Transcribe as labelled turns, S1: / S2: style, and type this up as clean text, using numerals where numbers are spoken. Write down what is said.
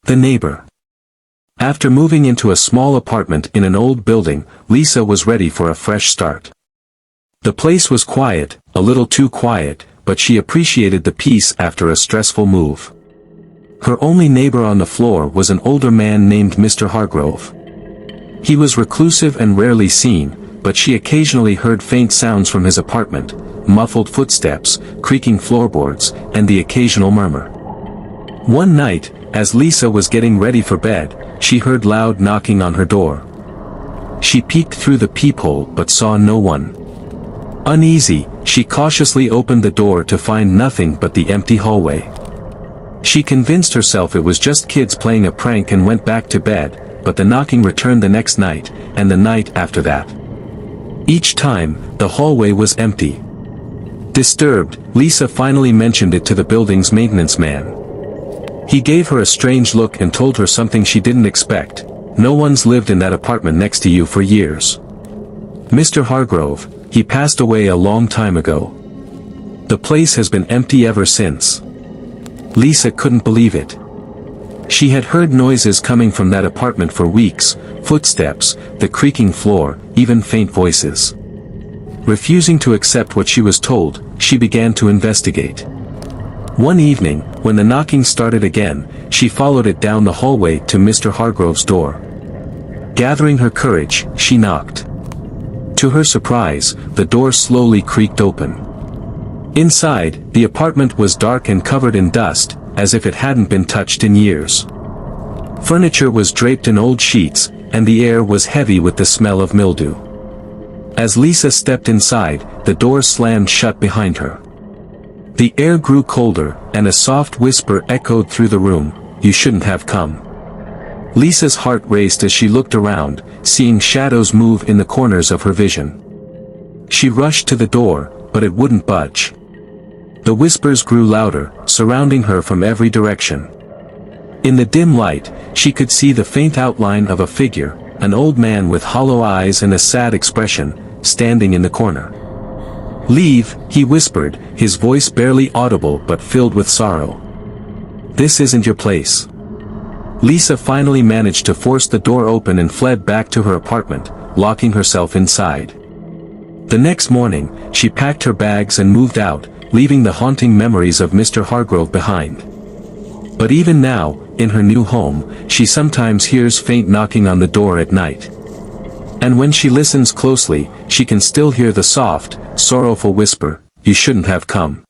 S1: The neighbor. After moving into a small apartment in an old building, Lisa was ready for a fresh start. The place was quiet, a little too quiet, but she appreciated the peace after a stressful move. Her only neighbor on the floor was an older man named Mr. Hargrove. He was reclusive and rarely seen, but she occasionally heard faint sounds from his apartment, muffled footsteps, creaking floorboards, and the occasional murmur. One night, as Lisa was getting ready for bed, she heard loud knocking on her door. She peeked through the peephole but saw no one. Uneasy, she cautiously opened the door to find nothing but the empty hallway. She convinced herself it was just kids playing a prank and went back to bed, but the knocking returned the next night, and the night after that. Each time, the hallway was empty. Disturbed, Lisa finally mentioned it to the building's maintenance man. He gave her a strange look and told her something she didn't expect: "No one's lived in that apartment next to you for years. Mr. Hargrove, he passed away a long time ago. The place has been empty ever since." Lisa couldn't believe it. She had heard noises coming from that apartment for weeks, footsteps, the creaking floor, even faint voices. Refusing to accept what she was told, she began to investigate. One evening, when the knocking started again, she followed it down the hallway to Mr. Hargrove's door. Gathering her courage, she knocked. To her surprise, the door slowly creaked open. Inside, the apartment was dark and covered in dust, as if it hadn't been touched in years. Furniture was draped in old sheets, and the air was heavy with the smell of mildew. As Lisa stepped inside, the door slammed shut behind her. The air grew colder, and a soft whisper echoed through the room, "You shouldn't have come." Lisa's heart raced as she looked around, seeing shadows move in the corners of her vision. She rushed to the door, but it wouldn't budge. The whispers grew louder, surrounding her from every direction. In the dim light, she could see the faint outline of a figure, an old man with hollow eyes and a sad expression, standing in the corner. "Leave," he whispered, his voice barely audible but filled with sorrow. "This isn't your place." Lisa finally managed to force the door open and fled back to her apartment, locking herself inside. The next morning, she packed her bags and moved out, leaving the haunting memories of Mr. Hargrove behind. But even now, in her new home, she sometimes hears faint knocking on the door at night. And when she listens closely, she can still hear the soft, sorrowful whisper, "You shouldn't have come."